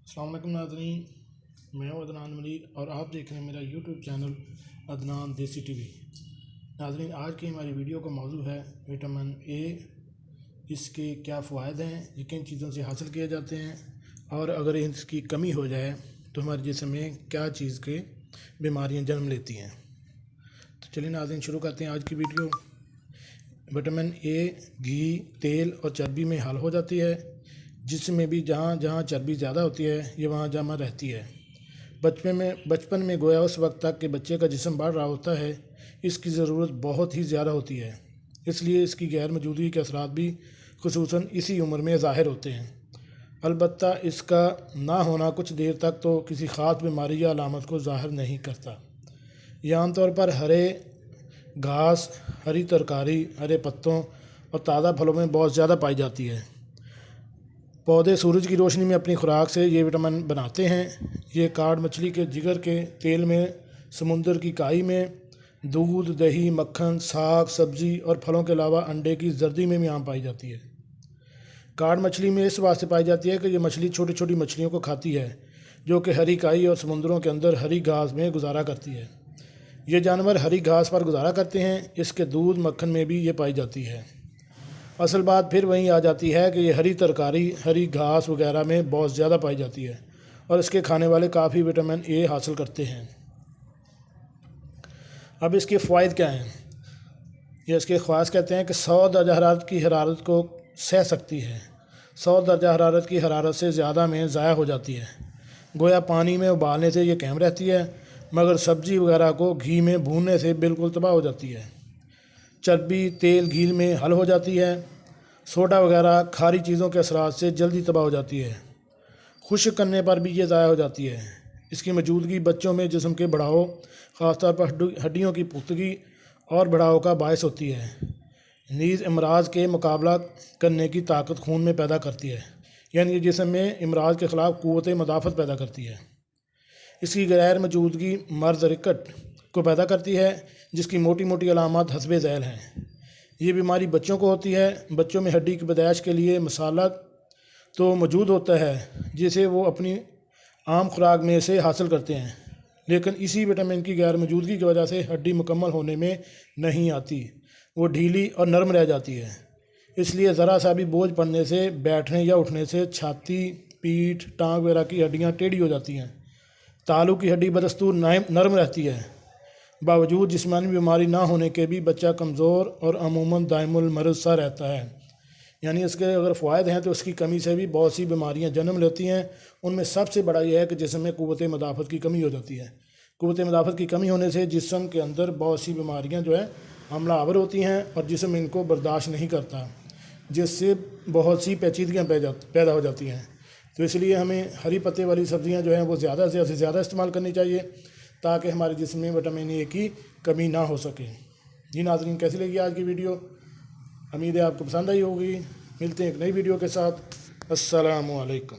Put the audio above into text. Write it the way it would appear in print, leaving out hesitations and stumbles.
السلام علیکم ناظرین، میں ہوں عدنان ملیر اور آپ دیکھ رہے ہیں میرا یوٹیوب چینل عدنان دیسی ٹی وی۔ ناظرین، آج کی ہماری ویڈیو کا موضوع ہے وٹامن اے، اس کے کیا فوائد ہیں، یہ کن چیزوں سے حاصل کیے جاتے ہیں، اور اگر اس کی کمی ہو جائے تو ہمارے جسم میں کیا چیز کے بیماریاں جنم لیتی ہیں۔ تو چلیے ناظرین، شروع کرتے ہیں آج کی ویڈیو۔ وٹامن اے گھی، تیل اور چربی میں حل ہو جاتی ہے۔ جسم میں بھی جہاں جہاں چربی زیادہ ہوتی ہے یہ وہاں جمع رہتی ہے۔ بچپن میں گویا اس وقت تک کہ بچے کا جسم بڑھ رہا ہوتا ہے اس کی ضرورت بہت ہی زیادہ ہوتی ہے، اس لیے اس کی غیر موجودگی کے اثرات بھی خصوصاً اسی عمر میں ظاہر ہوتے ہیں۔ البتہ اس کا نہ ہونا کچھ دیر تک تو کسی خاص بیماری یا علامت کو ظاہر نہیں کرتا۔ یہ عام طور پر ہرے گھاس، ہری ترکاری، ہرے پتوں اور تازہ پھلوں میں بہت زیادہ پائی جاتی ہے۔ پودے سورج کی روشنی میں اپنی خوراک سے یہ وٹامن بناتے ہیں۔ یہ کاٹ مچھلی کے جگر کے تیل میں، سمندر کی کائی میں، دودھ، دہی، مکھن، ساگ، سبزی اور پھلوں کے علاوہ انڈے کی زردی میں بھی عام پائی جاتی ہے۔ کاٹ مچھلی میں اس واسطے پائی جاتی ہے کہ یہ مچھلی چھوٹی چھوٹی مچھلیوں کو کھاتی ہے جو کہ ہری کائی اور سمندروں کے اندر ہری گھاس میں گزارا کرتی ہے۔ یہ جانور ہری گھاس پر گزارا کرتے ہیں، اس کے دودھ، مکھن میں بھی یہ پائی جاتی ہے۔ اصل بات پھر وہیں آ جاتی ہے کہ یہ ہری ترکاری، ہری گھاس وغیرہ میں بہت زیادہ پائی جاتی ہے اور اس کے کھانے والے کافی وٹامن اے حاصل کرتے ہیں۔ اب اس کے فوائد کیا ہیں؟ یہ اس کے خواص کہتے ہیں کہ 100 درجہ حرارت کی حرارت کو سہ سکتی ہے۔ 100 درجہ حرارت کی حرارت سے زیادہ میں ضائع ہو جاتی ہے۔ گویا پانی میں ابالنے سے یہ قائم رہتی ہے، مگر سبزی وغیرہ کو گھی میں بھوننے سے بالکل تباہ ہو جاتی ہے۔ چربی تیل گھی میں حل ہو جاتی ہے۔ سوڈا وغیرہ کھاری چیزوں کے اثرات سے جلدی تباہ ہو جاتی ہے۔ خشک کرنے پر بھی یہ ضائع ہو جاتی ہے۔ اس کی موجودگی بچوں میں جسم کے بڑھاؤ، خاص طور پر ہڈیوں کی پختگی اور بڑھاؤ کا باعث ہوتی ہے۔ نیز امراض کے مقابلہ کرنے کی طاقت خون میں پیدا کرتی ہے، یعنی یہ جسم میں امراض کے خلاف قوت مدافعت پیدا کرتی ہے۔ اس کی غیر موجودگی مرض رکٹ کو پیدا کرتی ہے، جس کی موٹی موٹی علامات حسب ذیل ہیں۔ یہ بیماری بچوں کو ہوتی ہے۔ بچوں میں ہڈی کی پیدائش کے لیے مسالہ تو موجود ہوتا ہے جسے وہ اپنی عام خوراک میں سے حاصل کرتے ہیں، لیکن اسی وٹامن کی غیر موجودگی کی وجہ سے ہڈی مکمل ہونے میں نہیں آتی، وہ ڈھیلی اور نرم رہ جاتی ہے۔ اس لیے ذرا سا بھی بوجھ پڑنے سے، بیٹھنے یا اٹھنے سے چھاتی، پیٹھ، ٹانگ وغیرہ کی ہڈیاں ٹیڑھی ہو جاتی ہیں۔ تالو کی ہڈی بدستور نرم رہتی ہے۔ باوجود جسمانی بیماری نہ ہونے کے بھی بچہ کمزور اور عموماً دائم المرض سا رہتا ہے۔ یعنی اس کے اگر فوائد ہیں تو اس کی کمی سے بھی بہت سی بیماریاں جنم لیتی ہیں۔ ان میں سب سے بڑا یہ ہے کہ جسم میں قوت مدافعت کی کمی ہو جاتی ہے۔ قوت مدافعت کی کمی ہونے سے جسم کے اندر بہت سی بیماریاں حملہ آور ہوتی ہیں اور جسم ان کو برداشت نہیں کرتا، جس سے بہت سی پیچیدگیاں پیدا ہو جاتی ہیں۔ تو اس لیے ہمیں ہری پتے والی سبزیاں وہ زیادہ سے زیادہ استعمال کرنی چاہیے تاکہ ہمارے جسم میں وٹامن اے کی کمی نہ ہو سکے۔ جی ناظرین، کیسی لگی آج کی ویڈیو؟ امید ہے آپ کو پسند آئی ہوگی۔ ملتے ہیں ایک نئی ویڈیو کے ساتھ۔ السلام علیکم۔